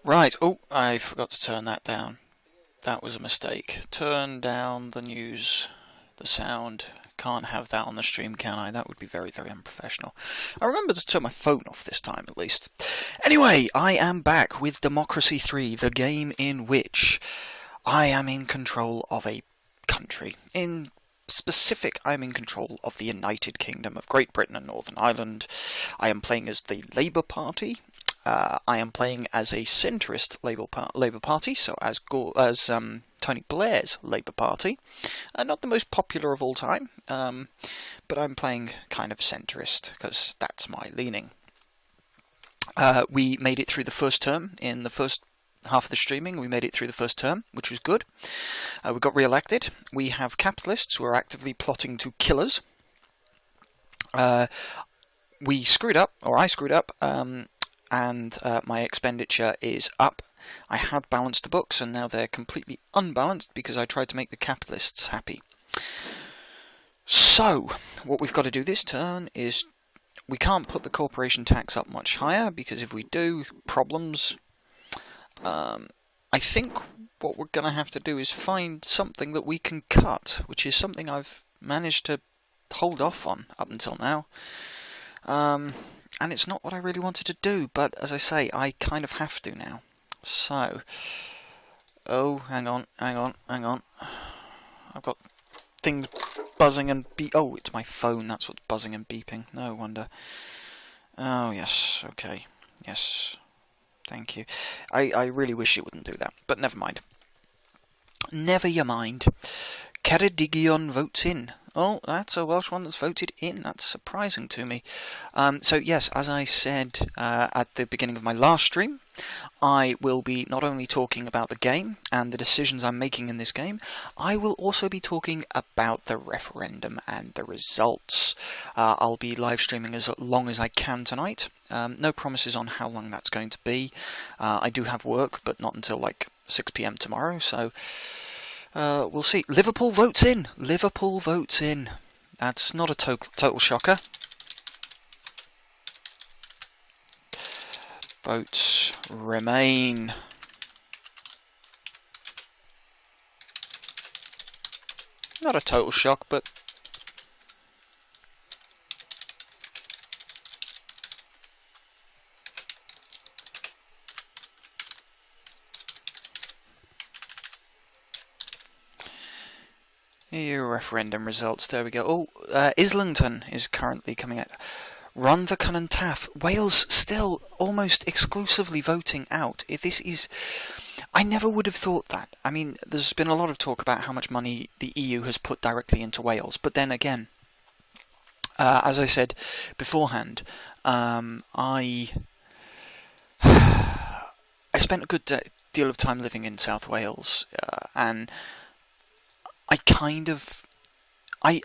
Right, oh, I forgot to turn that down. That was a mistake. Turn down the news, the sound. Can't have that on the stream, can I? That would be very, very unprofessional. I remember to turn my phone off this time, at least. Anyway, I am back with Democracy 3, the game in which I am in control of a country. In specific, I'm in control of the United Kingdom of Great Britain and Northern Ireland. I am playing as the Labour Party. I am playing as a centrist Labour Party, so as Tony Blair's Labour Party. Not the most popular of all time, but I'm playing kind of centrist, because that's my leaning. We made it through the first term. In the first half of the streaming, we made it through the first term, which was good. We got re-elected. We have capitalists who are actively plotting to kill us. We screwed up, or I screwed up, and my expenditure is up. I had balanced the books, and now they're completely unbalanced because I tried to make the capitalists happy. So, what we've got to do this turn is we can't put the corporation tax up much higher, because if we do, problems. I think what we're going to have to do is find something that we can cut, which is something I've managed to hold off on up until now. And it's not what I really wanted to do, but as I say, I kind of have to now. So, oh, hang on. I've got things buzzing and oh, it's my phone, that's what's buzzing and beeping. No wonder. Oh, yes, okay. Yes, thank you. I really wish it wouldn't do that, but never mind. Never you mind. Ceredigion votes in. Oh, that's a Welsh one that's voted in. That's surprising to me. So yes, as I said at the beginning of my last stream, I will be not only talking about the game and the decisions I'm making in this game, I will also be talking about the referendum and the results. I'll be live streaming as long as I can tonight. No promises on how long that's going to be. I do have work, but not until like 6 PM tomorrow, so we'll see. Liverpool votes in. Liverpool votes in. That's not a total shocker. Votes remain. Not a total shock, but here, referendum results. There we go. Oh, Islington is currently coming out. Rhondda and Taff. Wales still almost exclusively voting out. This is... I never would have thought that. I mean, there's been a lot of talk about how much money the EU has put directly into Wales, but then again, as I said beforehand, I spent a good deal of time living in South Wales, and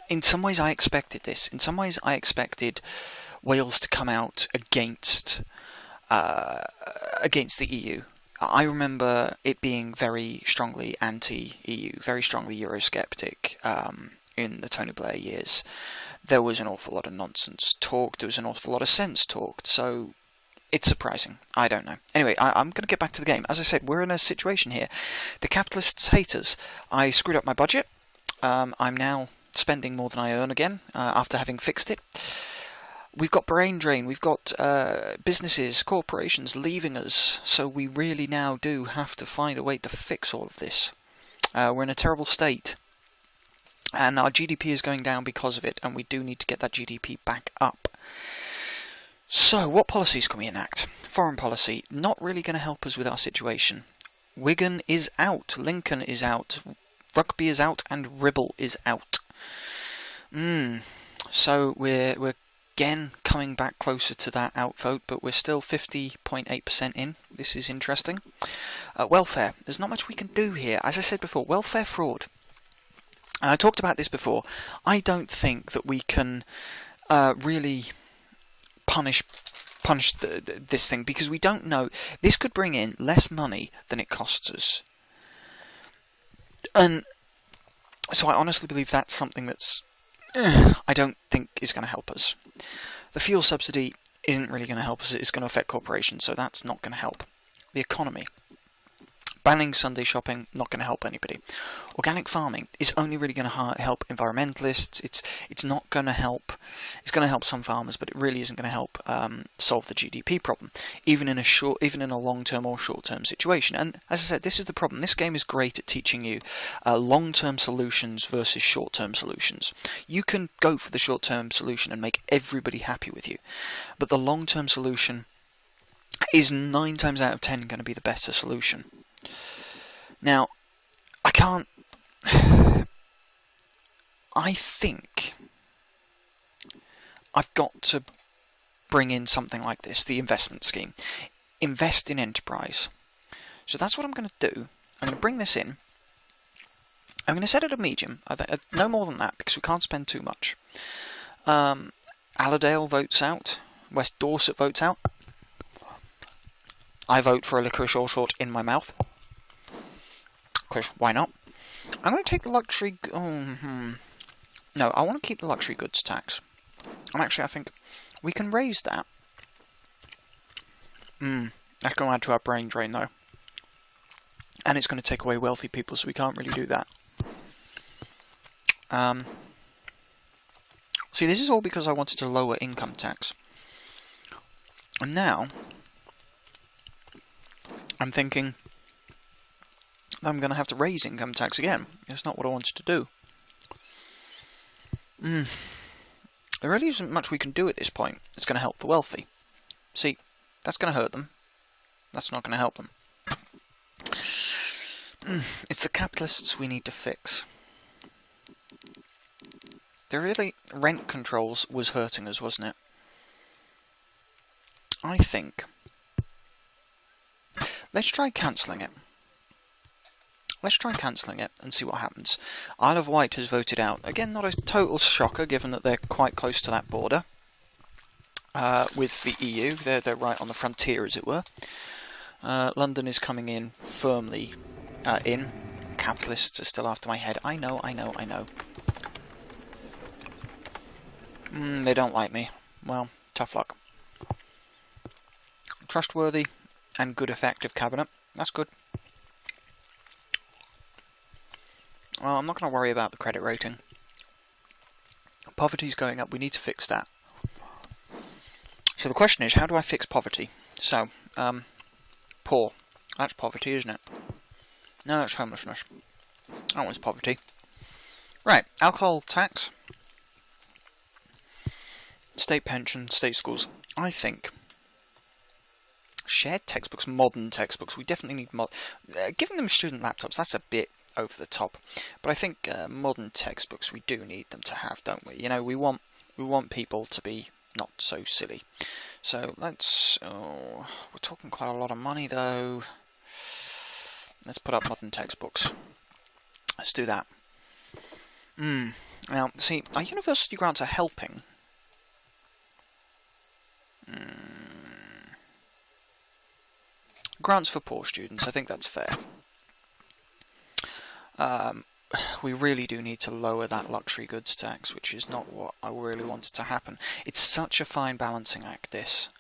in some ways I expected this. In some ways I expected Wales to come out against the EU. I remember it being very strongly anti-EU, very strongly Eurosceptic in the Tony Blair years. There was an awful lot of nonsense talked, there was an awful lot of sense talked, so it's surprising. I don't know. Anyway, I'm going to get back to the game. As I said, we're in a situation here. The capitalists hate us. I screwed up my budget. I'm now spending more than I earn again, after having fixed it. We've got brain drain, we've got businesses, corporations leaving us, so we really now do have to find a way to fix all of this. We're in a terrible state, and our GDP is going down because of it, and we do need to get that GDP back up. So, what policies can we enact? Foreign policy, not really going to help us with our situation. Wigan is out, Lincoln is out, Rugby is out, and Ribble is out. So we're again coming back closer to that outvote, but we're still 50.8% in. This is interesting. Welfare. There's not much we can do here. As I said before, welfare fraud. And I talked about this before. I don't think that we can really punish this thing, because we don't know. This could bring in less money than it costs us. And so I honestly believe that's something that's I don't think is going to help us. The fuel subsidy isn't really going to help us. It's going to affect corporations, so that's not going to help. the economy. Banning Sunday shopping, not going to help anybody. Organic farming is only really going to help environmentalists. It's not going to help. It's going to help some farmers, but it really isn't going to help solve the GDP problem, even in a long-term or short-term situation. And as I said, this is the problem. This game is great at teaching you long-term solutions versus short-term solutions. You can go for the short-term solution and make everybody happy with you, but the long-term solution is 9 times out of 10 going to be the better solution. Now, I think I've got to bring in something like this, the investment scheme. Invest in enterprise. So that's what I'm going to do. I'm going to bring this in. I'm going to set it at medium. No more than that, because we can't spend too much. Allerdale votes out. West Dorset votes out. I vote for a licorice all short in my mouth. Because why not? I'm going to take the luxury... No, I want to keep the luxury goods tax. And actually, I think we can raise that. That's going to add to our brain drain, though. And it's going to take away wealthy people, so we can't really do that. See, this is all because I wanted to lower income tax. And now, I'm thinking I'm going to have to raise income tax again. It's not what I wanted to do. There really isn't much we can do at this point that's going to help the wealthy. See, that's going to hurt them. That's not going to help them. It's the capitalists we need to fix. Rent controls was hurting us, wasn't it? I think. Let's try cancelling it. Let's try cancelling it and see what happens. Isle of Wight has voted out. Again, not a total shocker, given that they're quite close to that border with the EU. They're right on the frontier, as it were. London is coming in firmly in. Capitalists are still after my head. I know. They don't like me. Well, tough luck. Trustworthy and good effective cabinet. That's good. Well, I'm not going to worry about the credit rating. Poverty's going up. We need to fix that. So the question is, how do I fix poverty? So, poor. That's poverty, isn't it? No, that's homelessness. That one's poverty. Right, alcohol tax. State pension, state schools. I think shared textbooks, modern textbooks. We definitely need giving them student laptops, that's a bit over the top. But I think modern textbooks, we do need them to have, don't we? You know, we want people to be not so silly. So let's. Oh, we're talking quite a lot of money though. Let's put up modern textbooks. Let's do that. Now, see, our university grants are helping. Grants for poor students, I think that's fair. We really do need to lower that luxury goods tax, which is not what I really wanted to happen. It's such a fine balancing act, this.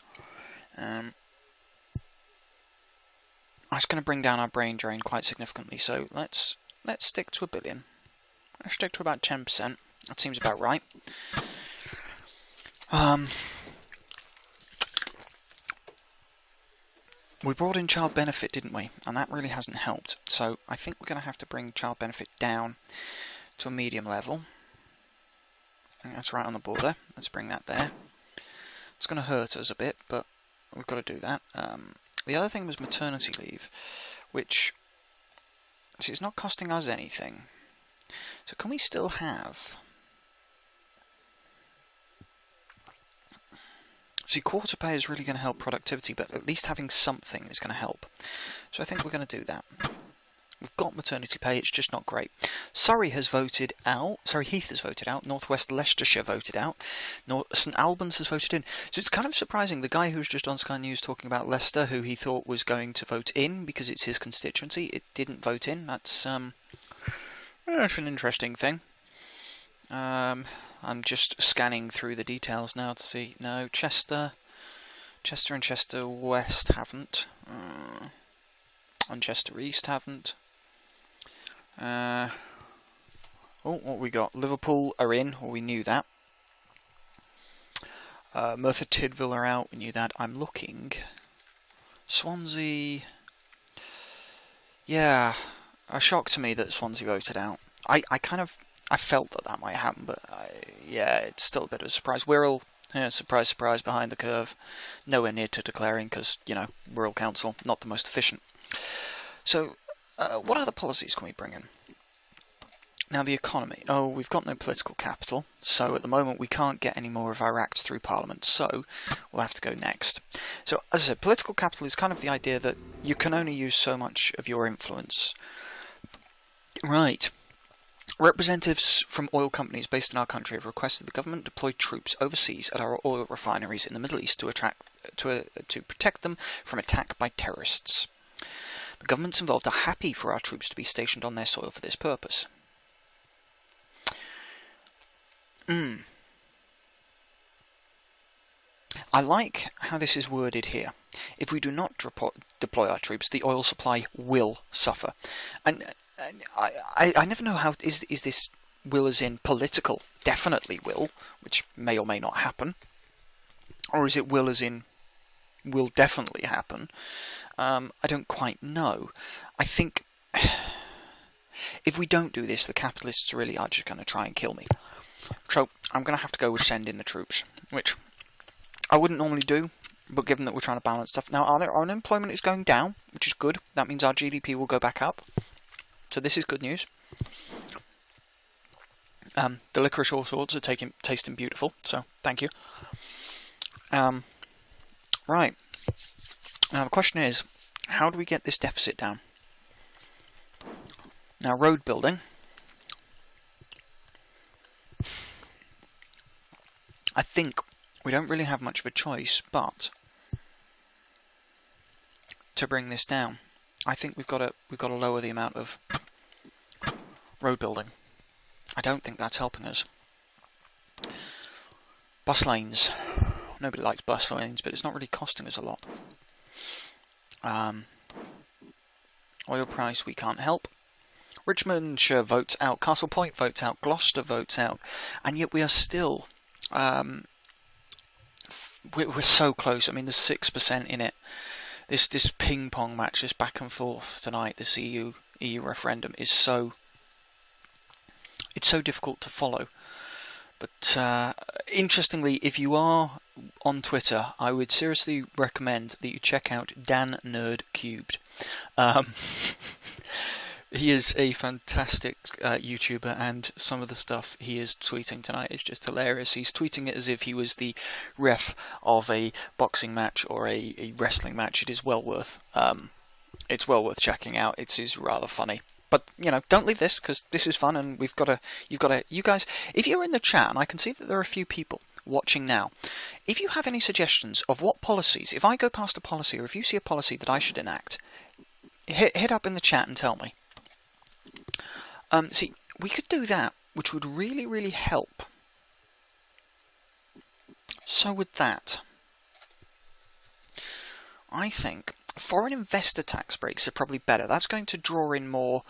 It's going to bring down our brain drain quite significantly, so let's stick to $1 billion. Let's stick to about 10%. That seems about right. We brought in child benefit, didn't we? And that really hasn't helped. So I think we're going to have to bring child benefit down to a medium level. I think that's right on the border. Let's bring that there. It's going to hurt us a bit, but we've got to do that. The other thing was maternity leave, which see, it's not costing us anything. So can we still have... See, quarter pay is really going to help productivity, but at least having something is going to help. So I think we're going to do that. We've got maternity pay, it's just not great. Surrey has voted out. Surrey Heath has voted out. North West Leicestershire voted out. St Albans has voted in. So it's kind of surprising. The guy who was just on Sky News talking about Leicester, who he thought was going to vote in because it's his constituency, it didn't vote in. That's an interesting thing. I'm just scanning through the details now to see. No, Chester and Chester West haven't. Manchester East haven't. Oh, what we got? Liverpool are in, or we knew that. Merthyr Tydfil are out, we knew that. I'm looking. Swansea. Yeah, a shock to me that Swansea voted out. I felt that might happen, but yeah, it's still a bit of a surprise. Wirral, yeah, surprise, surprise, behind the curve. Nowhere near to declaring because, you know, Wirral Council, not the most efficient. So, what other policies can we bring in? Now, the economy. Oh, we've got no political capital, so at the moment we can't get any more of our acts through Parliament, so we'll have to go next. So, as I said, political capital is kind of the idea that you can only use so much of your influence. Right. Representatives from oil companies based in our country have requested the government deploy troops overseas at our oil refineries in the Middle East to protect them from attack by terrorists. The governments involved are happy for our troops to be stationed on their soil for this purpose. I like how this is worded here. If we do not deploy our troops, the oil supply will suffer. And I never know how, is this will as in political? Definitely will, which may or may not happen. Or is it will as in will definitely happen? I don't quite know. I think if we don't do this, the capitalists really are just going to try and kill me. So I'm going to have to go with send in the troops, which I wouldn't normally do, but given that we're trying to balance stuff. Now, our unemployment is going down, which is good. That means our GDP will go back up. So this is good news. The licorice all sorts are tasting beautiful, so thank you. Right. Now the question is, how do we get this deficit down? Now, road building. I think we don't really have much of a choice, but to bring this down, I think we've got to lower the amount of road building. I don't think that's helping us. Bus lanes. Nobody likes bus lanes, but it's not really costing us a lot. Oil price, we can't help. Richmondshire votes out. Castle Point votes out. Gloucester votes out. And yet we are still... we're so close. I mean, there's 6% in it. This ping pong match, this back and forth tonight, this EU referendum is so... It's so difficult to follow. But interestingly, if you are on Twitter, I would seriously recommend that you check out Dan Nerd Cubed. He is a fantastic YouTuber, and some of the stuff he is tweeting tonight is just hilarious. He's tweeting it as if he was the ref of a boxing match or a wrestling match. It is well worth checking out. It is rather funny. But, you know, don't leave this, because this is fun, and you guys, if you're in the chat, and I can see that there are a few people watching now, if you have any suggestions of what policies, if I go past a policy, or if you see a policy that I should enact, hit up in the chat and tell me. See, we could do that, which would really, really help. So would that. I think foreign investor tax breaks are probably better. That's going to draw in more...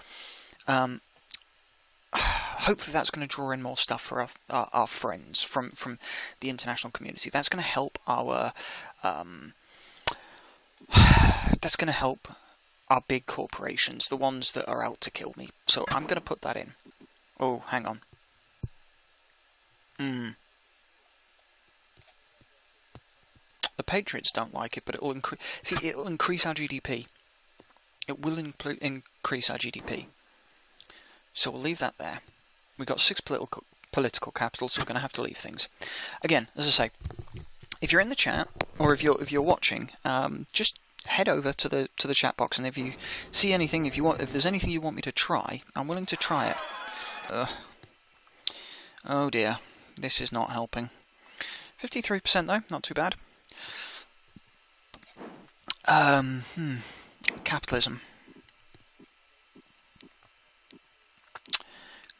hopefully that's going to draw in more stuff for our friends from the international community. That's going to help our... that's going to help our big corporations, the ones that are out to kill me. So I'm going to put that in. Oh, hang on. The Patriots don't like it, but it will increase. See, it will increase our GDP. It will increase our GDP. So we'll leave that there. We've got 6 political capital, so we're going to have to leave things. Again, as I say, if you're in the chat or if you're watching, just head over to the chat box, and if you see anything, if there's anything you want me to try, I'm willing to try it. Oh dear, this is not helping. 53% though, not too bad. Capitalism.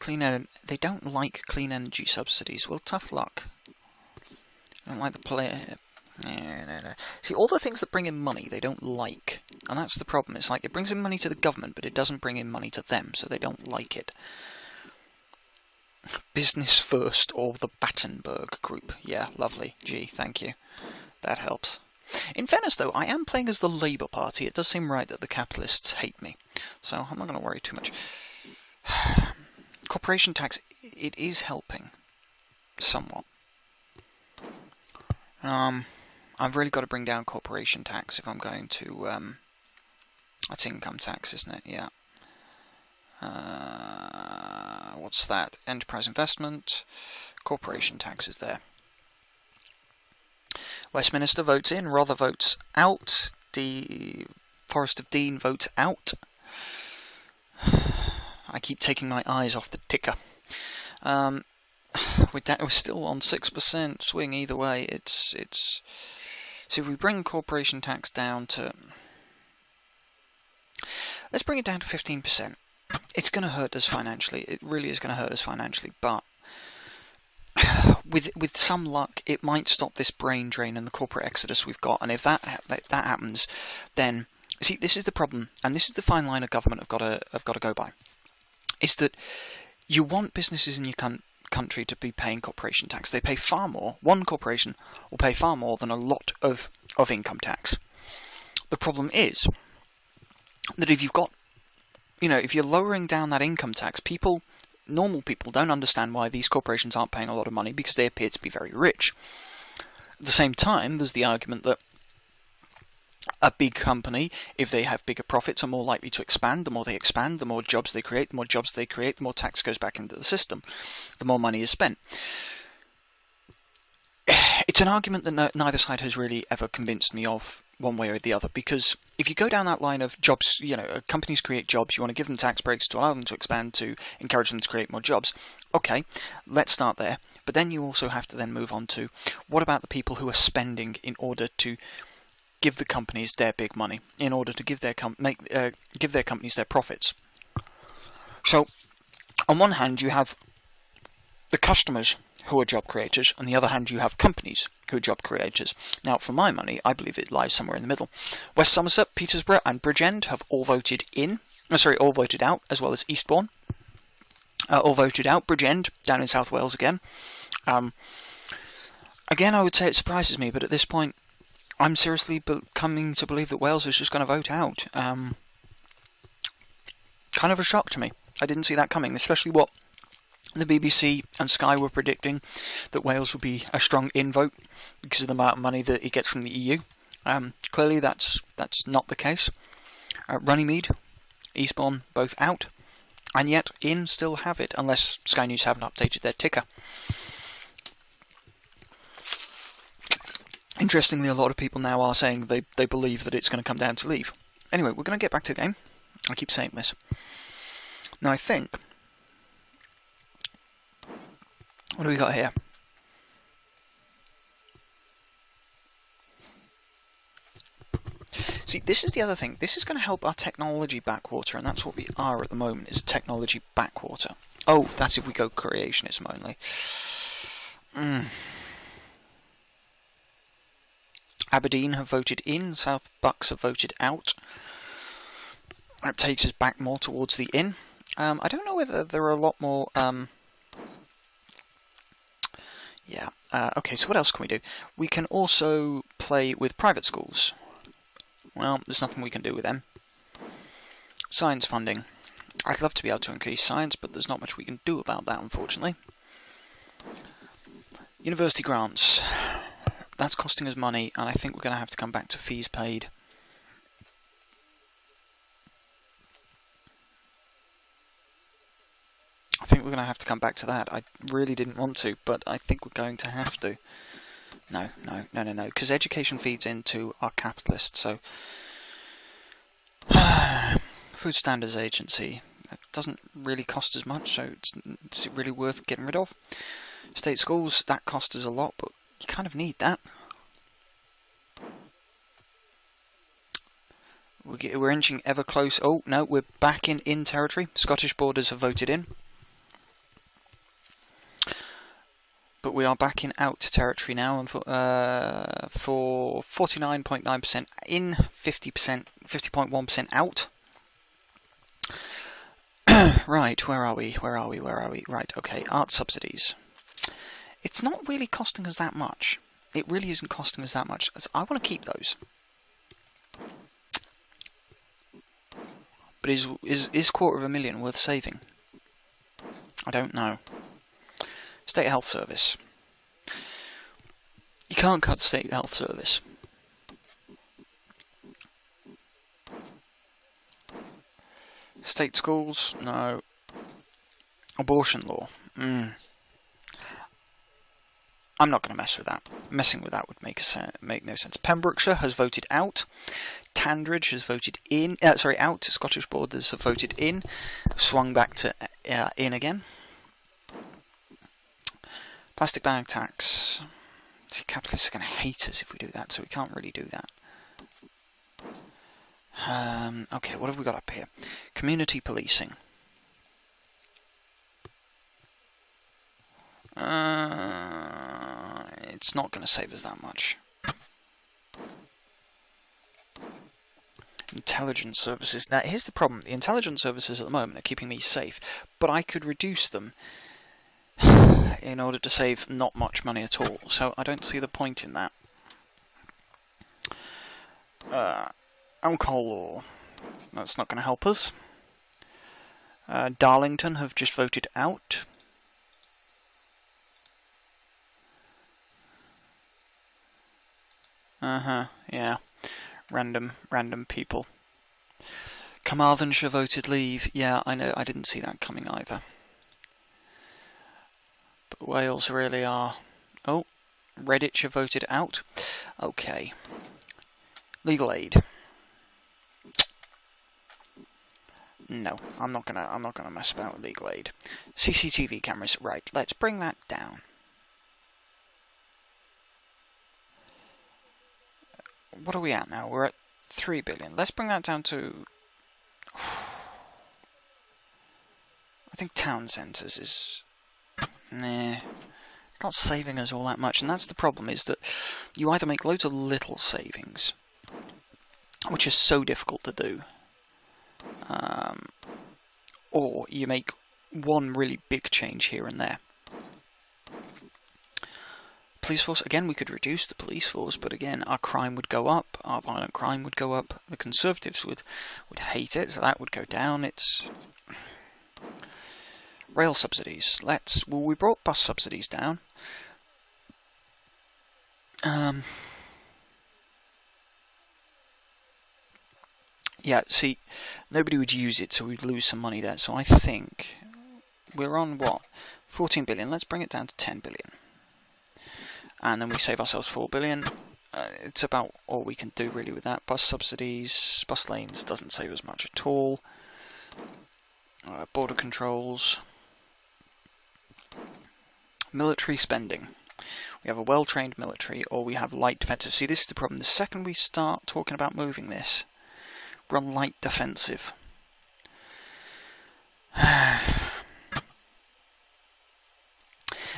They don't like clean energy subsidies. Well, tough luck. I don't like the play. No. See, all the things that bring in money, they don't like. And that's the problem. It's like it brings in money to the government, but it doesn't bring in money to them, so they don't like it. Business First or the Battenburg Group. Yeah, lovely. Gee, thank you. That helps. In fairness, though, I am playing as the Labour Party. It does seem right that the capitalists hate me, so I'm not going to worry too much. Corporation tax, it is helping. Somewhat. I've really got to bring down corporation tax if I'm going to... that's income tax, isn't it? Yeah. What's that? Enterprise investment. Corporation tax is there. Westminster votes in. Rother votes out. Forest of Dean votes out. I keep taking my eyes off the ticker. We're still on 6% swing either way. It's. So if we bring corporation tax down to... Let's bring it down to 15%. It's going to hurt us financially. It really is going to hurt us financially, but with some luck, it might stop this brain drain and the corporate exodus we've got. And if that happens, then see, this is the problem, and this is the fine line a government have got to go by. Is that you want businesses in your country to be paying corporation tax. They pay far more. One corporation will pay far more than a lot of income tax. The problem is that if you've got, if you're lowering down that income tax, normal people don't understand why these corporations aren't paying a lot of money because they appear to be very rich. At the same time, there's the argument that a big company, if they have bigger profits, are more likely to expand. The more they expand, the more jobs they create. The more jobs they create, the more tax goes back into the system. The more money is spent. It's an argument that neither side has really ever convinced me of one way or the other, because if you go down that line of jobs, companies create jobs, you want to give them tax breaks to allow them to expand, to encourage them to create more jobs. Okay, let's start there. But then you also have to then move on to, what about the people who are spending in order to give the companies their big money, in order to give their companies their profits? So, on one hand, you have the customers who are job creators, on the other hand you have companies who are job creators. Now, for my money, I believe it lies somewhere in the middle. West Somerset, Petersburg and Bridgend have all voted out, as well as Eastbourne. All voted out. Bridgend, down in South Wales again. Again, I would say it surprises me, but at this point, I'm seriously coming to believe that Wales is just going to vote out. Kind of a shock to me. I didn't see that coming, especially what the BBC and Sky were predicting, that Wales would be a strong in-vote because of the amount of money that it gets from the EU. Clearly that's not the case. Runnymede, Eastbourne, both out, and yet in still have it, unless Sky News haven't updated their ticker. Interestingly, a lot of people now are saying they believe that it's going to come down to leave. Anyway, we're going to get back to the game. I keep saying this. Now, I think... What do we got here? See, this is the other thing. This is going to help our technology backwater, and that's what we are at the moment, is a technology backwater. Oh, that's if we go creationism only. Aberdeen have voted in, South Bucks have voted out. That takes us back more towards the in. I don't know whether there are a lot more... okay, so what else can we do? We can also play with private schools. Well, there's nothing we can do with them. Science funding. I'd love to be able to increase science, but there's not much we can do about that, unfortunately. University grants. That's costing us money, and I think we're going to have to come back to fees paid. I think we're going to have to come back to that. I really didn't want to, but I think we're going to have to. No, because education feeds into our capitalist, so... Food Standards Agency. That doesn't really cost as much, so is it really worth getting rid of? State schools, that costs us a lot, but you kind of need that. We're inching ever close. Oh, no, we're back in territory. Scottish borders have voted in. But we are back in out territory now, and for 49.9% in, 50% 50.1% out. Right, where are we? Right, okay, art subsidies. It's not really costing us that much. It really isn't costing us that much. I want to keep those. But is $250,000 worth saving? I don't know. State Health Service. You can't cut State Health Service. State schools? No. Abortion law? I'm not going to mess with that. Messing with that would make no sense. Pembrokeshire has voted out. Tandridge has voted in. Out. Scottish Borders have voted in. Swung back to in again. Plastic bag tax. See, capitalists are going to hate us if we do that, so we can't really do that. Okay, what have we got up here? Community policing. It's not going to save us that much. Intelligence services. Now, here's the problem. The intelligence services at the moment are keeping me safe, but I could reduce them in order to save not much money at all. So I don't see the point in that. Alcohol law. That's not going to help us. Darlington have just voted out. Yeah. Random people. Carmarthenshire voted leave. Yeah, I know, I didn't see that coming either. But Wales really are... Oh, Redditch voted out. Okay. Legal aid. No, I'm not gonna mess about with legal aid. CCTV cameras, right, let's bring that down. What are we at now? We're at 3 billion. Let's bring that down to... I think town centres is... Nah. It's not saving us all that much, and that's the problem, is that you either make loads of little savings, which is so difficult to do, or you make one really big change here and there. Police force, again, we could reduce the police force, but again, our crime would go up, our violent crime would go up, the Conservatives would hate it, so that would go down. It's... Rail subsidies. Well, we brought bus subsidies down. Yeah, see, nobody would use it, so we'd lose some money there. So I think we're on, what, 14 billion. Let's bring it down to 10 billion. And then we save ourselves 4 billion. It's about all we can do really with that. Bus subsidies, bus lanes doesn't save us much at all. Border controls. Military spending. We have a well-trained military, or we have light defensive. See, this is the problem. The second we start talking about moving this, we're on light defensive.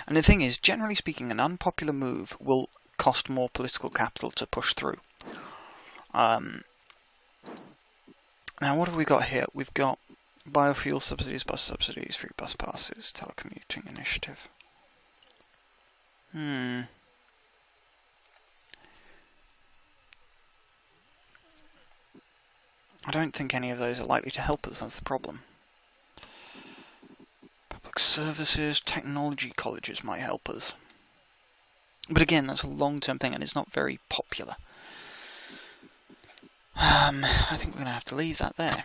And the thing is, generally speaking, an unpopular move will cost more political capital to push through. Now, what have we got here? We've got biofuel subsidies, bus subsidies, free bus passes, telecommuting initiative. I don't think any of those are likely to help us, that's the problem. Public services, technology colleges might help us. But again, that's a long-term thing and it's not very popular. I think we're going to have to leave that there.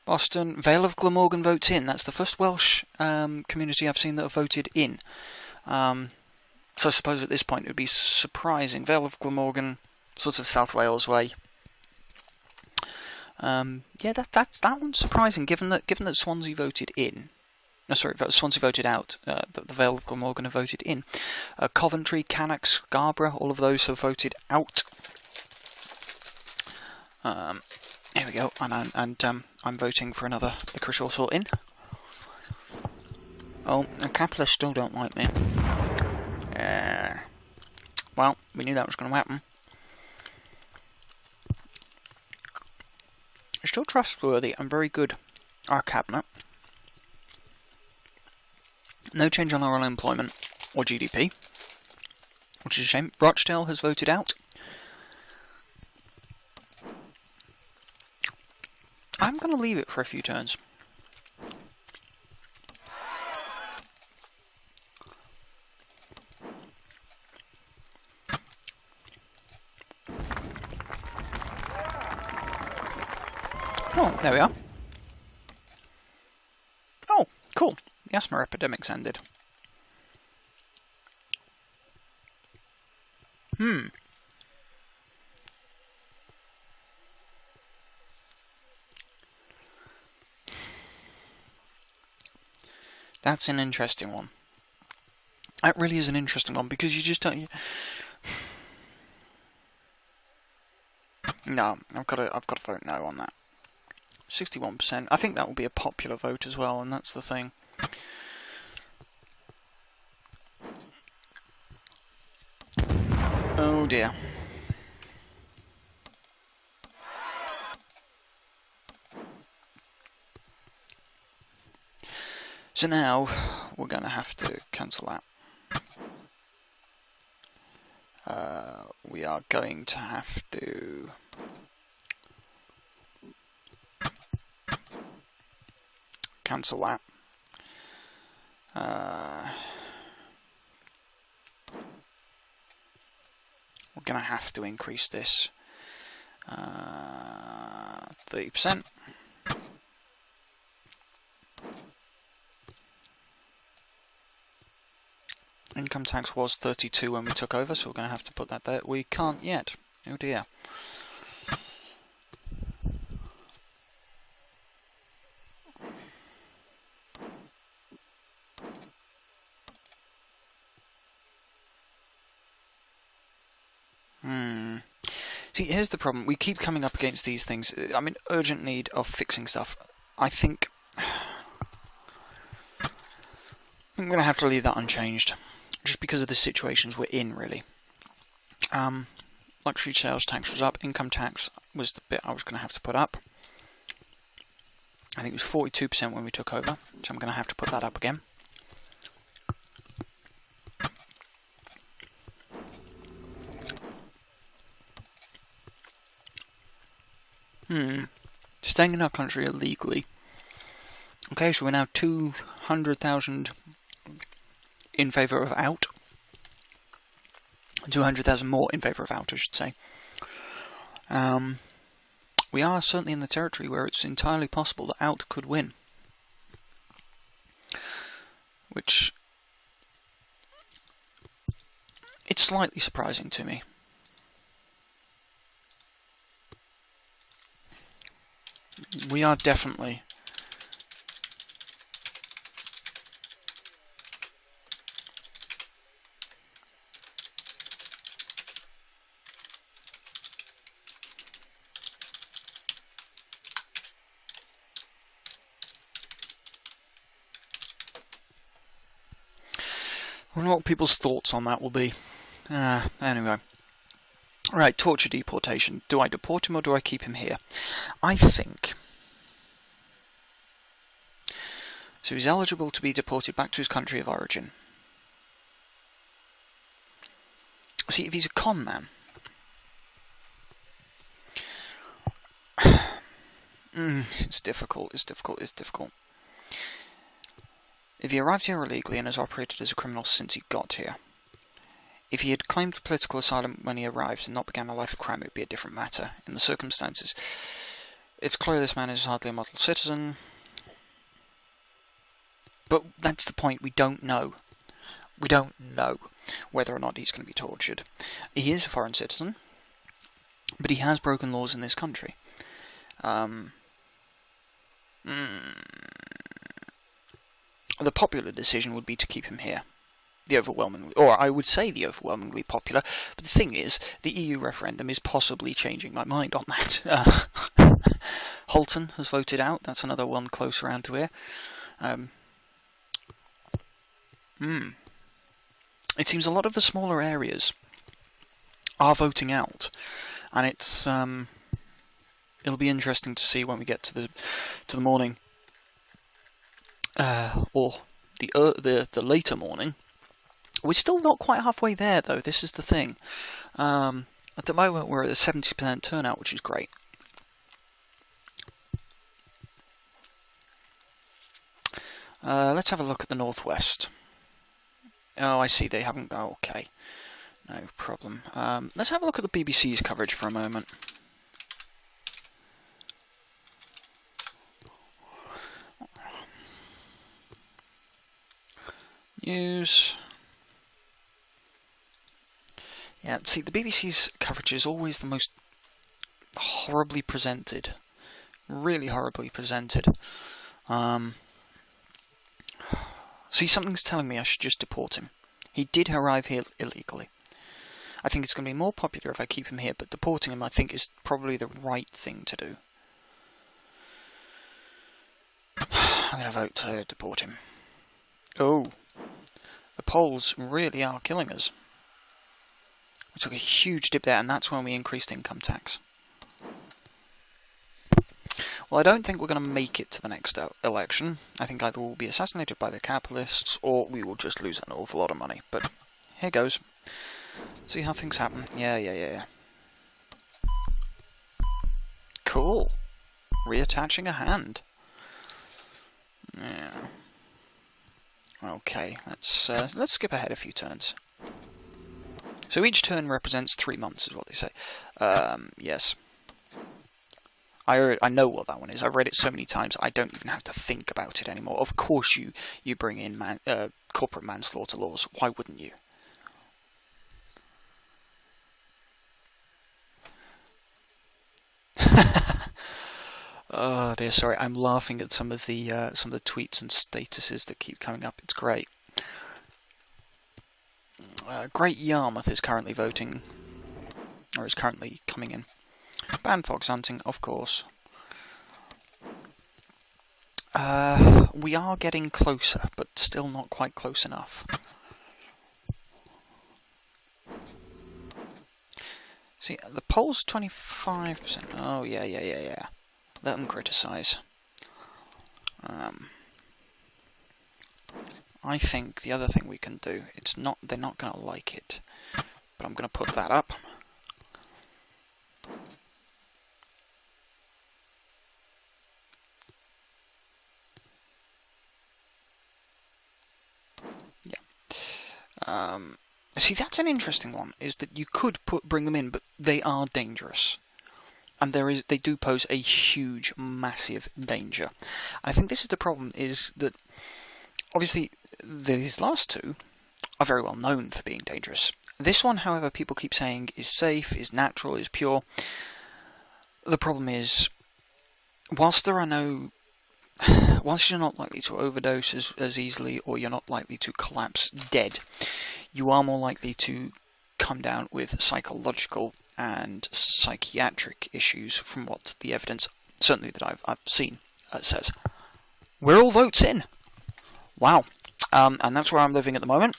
Boston, Vale of Glamorgan votes in. That's the first Welsh community I've seen that have voted in. So I suppose at this point it would be surprising. Vale of Glamorgan, sort of South Wales way. Yeah, that one's surprising, given that Swansea voted in. No, sorry, Swansea voted out. The Vale of Glamorgan have voted in. Coventry, Cannock, Scarborough, all of those have voted out. Here we go. I'm voting for another licorice all sort in. Oh, the capitalists still don't like me. Well, we knew that was going to happen. still trustworthy and very good. Our cabinet. No change on our unemployment or GDP, which is a shame. Rochdale has voted out. I'm going to leave it for a few turns. Oh, there we are. Oh, cool. The asthma epidemic's ended. That's an interesting one. That really is an interesting one, because you just don't... No, I've got to vote no on that. 61%. I think that will be a popular vote as well, and that's the thing. Oh dear. So now we're going to have to cancel that. We are going to have to cancel that. We're going to have to increase this 30%. Income tax was 32 when we took over, so we're going to have to put that there. We can't yet. Oh dear. See, here's the problem. We keep coming up against these things. I'm in urgent need of fixing stuff. I think I'm going to have to leave that unchanged, just because of the situations we're in, really. Luxury sales tax was up. Income tax was the bit I was going to have to put up. I think it was 42% when we took over, so I'm going to have to put that up again. Staying in our country illegally. Okay, so we're now 200,000 in favour of out. 200,000 more in favour of out, I should say. We are certainly in the territory where it's entirely possible that out could win. Which... it's slightly surprising to me. We are definitely... I wonder what people's thoughts on that will be. Anyway. Right, torture deportation. Do I deport him or do I keep him here? I think... so he's eligible to be deported back to his country of origin. See, if he's a con man... it's difficult. If he arrived here illegally and has operated as a criminal since he got here. If he had claimed political asylum when he arrived and not began a life of crime, it would be a different matter. In the circumstances, it's clear this man is hardly a model citizen. But that's the point, we don't know. We don't know whether or not he's going to be tortured. He is a foreign citizen, but he has broken laws in this country. The popular decision would be to keep him here. The overwhelmingly popular, but the thing is, the EU referendum is possibly changing my mind on that. Halton has voted out, that's another one close around to here. It seems a lot of the smaller areas are voting out, and it's It'll be interesting to see when we get to the morning, or the later morning. We're still not quite halfway there, though. This is the thing. At the moment, we're at a 70% turnout, which is great. Let's have a look at the northwest. Oh, I see. They haven't. Oh, okay. No problem. Let's have a look at the BBC's coverage for a moment. News. Yeah, see, the BBC's coverage is always the most horribly presented. Really horribly presented. See, something's telling me I should just deport him. He did arrive here illegally. I think it's going to be more popular if I keep him here, but deporting him I think is probably the right thing to do. I'm going to vote to deport him. Oh, the polls really are killing us. We took a huge dip there, and that's when we increased income tax. Well, I don't think we're going to make it to the next election. I think either we'll be assassinated by the capitalists, or we will just lose an awful lot of money. But here goes. See how things happen. Yeah. Cool. Reattaching a hand. Yeah. Okay, let's skip ahead a few turns. So each turn represents 3 months, is what they say. Yes. I know what that one is. I've read it so many times, I don't even have to think about it anymore. Of course you bring in corporate manslaughter laws. Why wouldn't you? Oh dear, sorry. I'm laughing at some of the tweets and statuses that keep coming up. It's great. Great Yarmouth is currently voting, or is currently coming in. Ban fox hunting, of course. We are getting closer, but still not quite close enough. See, the polls 25%. Oh yeah. Let them criticise. I think the other thing we can do, they're not going to like it, but I'm going to put that up. Yeah. See, that's an interesting one, is that you could bring them in, but they are dangerous. And they do pose a huge, massive danger. I think this is the problem, is that obviously these last two are very well known for being dangerous. This one, however, people keep saying is safe, is natural, is pure. The problem is, whilst you're not likely to overdose as easily, or you're not likely to collapse dead, you are more likely to come down with psychological and psychiatric issues, from what the evidence, certainly that I've seen, says. We're all votes in. Wow. And that's where I'm living at the moment.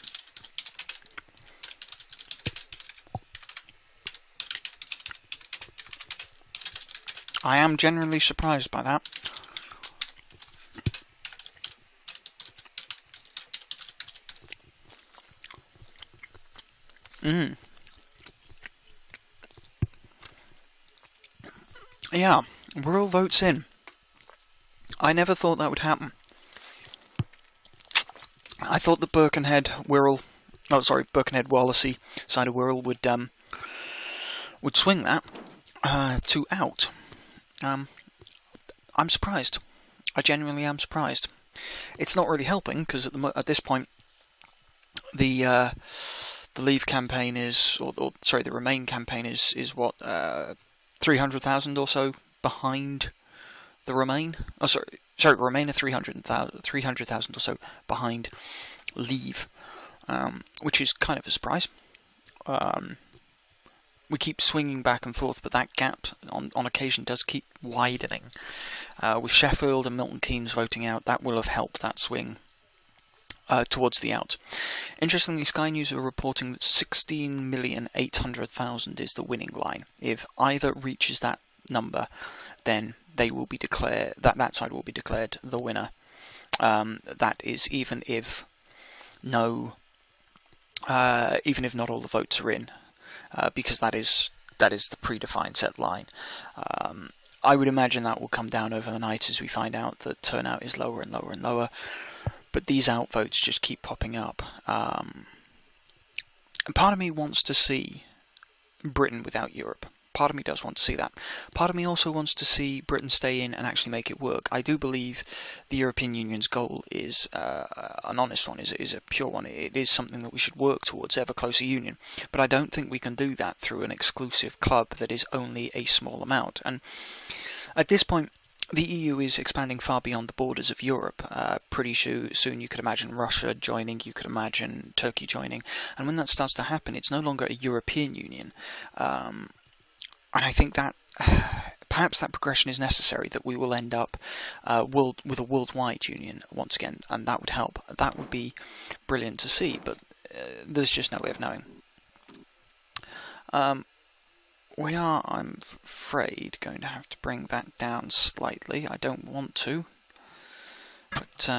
I am genuinely surprised by that. Yeah, we're all votes in. I never thought that would happen. I thought the Birkenhead Wallasey side of Wirral would swing that to out. I'm surprised. I genuinely am surprised. It's not really helping, because at this point, the Leave campaign is, the Remain campaign is what, 300,000 or so behind the Remain. Oh, sorry, Remain are 300,000 or so behind Leave, which is kind of a surprise. We keep swinging back and forth, but that gap on occasion does keep widening. With Sheffield and Milton Keynes voting out, that will have helped that swing towards the out. Interestingly, Sky News are reporting that 16,800,000 is the winning line. If either reaches that number, then they will be declared, that side will be declared the winner. That is even if not all the votes are in, because that is the predefined set line. I would imagine that will come down over the night as we find out that turnout is lower and lower and lower, but these outvotes just keep popping up. And part of me wants to see Britain without Europe. Part of me does want to see that. Part of me also wants to see Britain stay in and actually make it work. I do believe the European Union's goal is an honest one, is a pure one. It is something that we should work towards, ever closer union. But I don't think we can do that through an exclusive club that is only a small amount. And at this point, the EU is expanding far beyond the borders of Europe. Pretty soon you could imagine Russia joining, you could imagine Turkey joining. And when that starts to happen, it's no longer a European Union. And I think that perhaps that progression is necessary, that we will end up with a worldwide union once again, and that would help. That would be brilliant to see, but there's just no way of knowing. We are, I'm afraid, going to have to bring that down slightly. I don't want to, but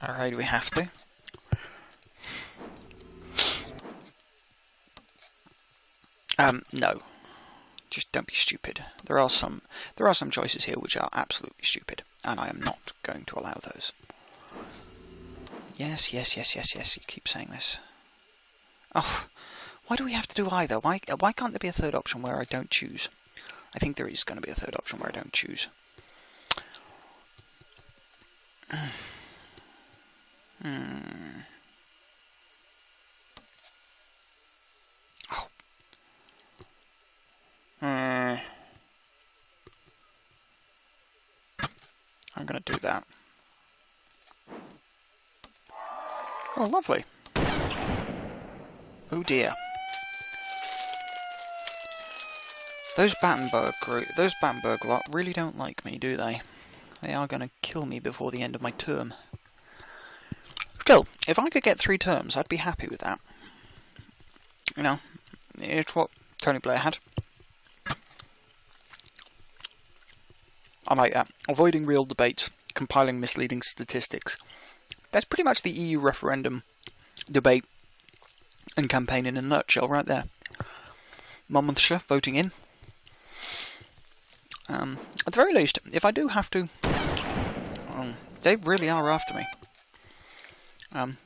alright, we have to. No. Just don't be stupid. There are some choices here which are absolutely stupid, and I am not going to allow those. Yes, you keep saying this. Oh, why do we have to do either? Why can't there be a third option where I don't choose? I think there is going to be a third option where I don't choose. I'm going to do that. Oh, lovely. Oh dear. Those Battenburg lot really don't like me, do they? They are going to kill me before the end of my term. Still, if I could get 3 terms, I'd be happy with that. You know, it's what Tony Blair had. I like that. Avoiding real debates, compiling misleading statistics. That's pretty much the EU referendum debate and campaign in a nutshell right there. Monmouthshire voting in. At the very least, if I do have to... they really are after me.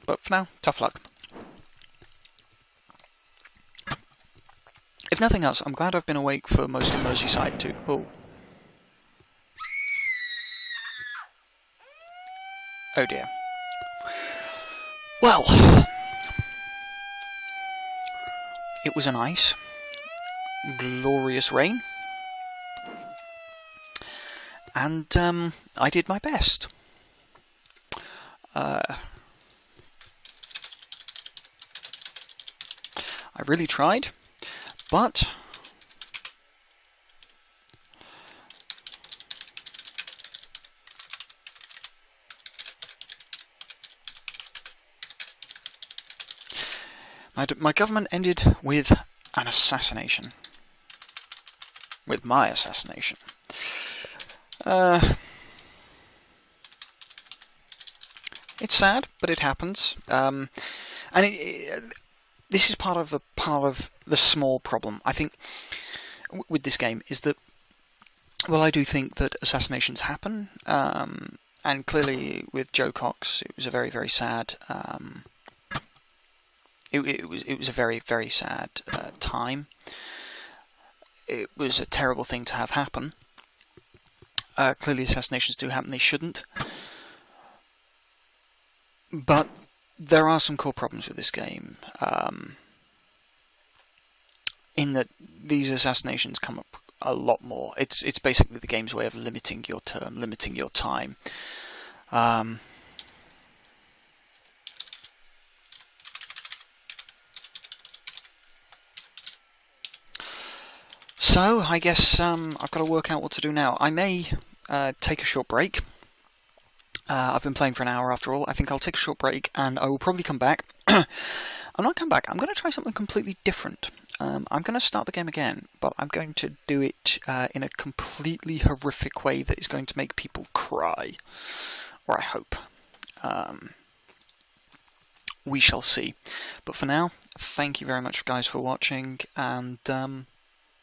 But for now, tough luck. If nothing else, I'm glad I've been awake for most of Merseyside too. Oh. Oh dear. Well, it was a nice, glorious rain, and I did my best. I really tried, but my government ended with an assassination. With my assassination. It's sad, but it happens. And this is part of the small problem, I think, with this game, is that, well, I do think that assassinations happen, and clearly with Joe Cox, it was a very, very sad. It was a very, very sad time. It was a terrible thing to have happen. Clearly assassinations do happen, they shouldn't. But there are some core problems with this game. In that these assassinations come up a lot more. It's basically the game's way of limiting your term, limiting your time. So, I guess I've got to work out what to do now. I may take a short break. I've been playing for an hour after all. I think I'll take a short break and I will probably come back. I'm not come back. I'm going to try something completely different. I'm going to start the game again, but I'm going to do it in a completely horrific way that is going to make people cry. Or I hope. We shall see. But for now, thank you very much, guys, for watching, and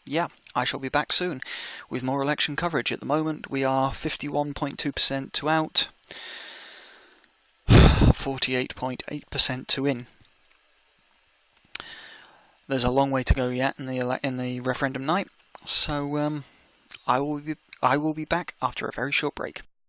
yeah, I shall be back soon with more election coverage. At the moment, we are 51.2% to out, 48.8% to in. There's a long way to go yet in the referendum night, so I will be back after a very short break.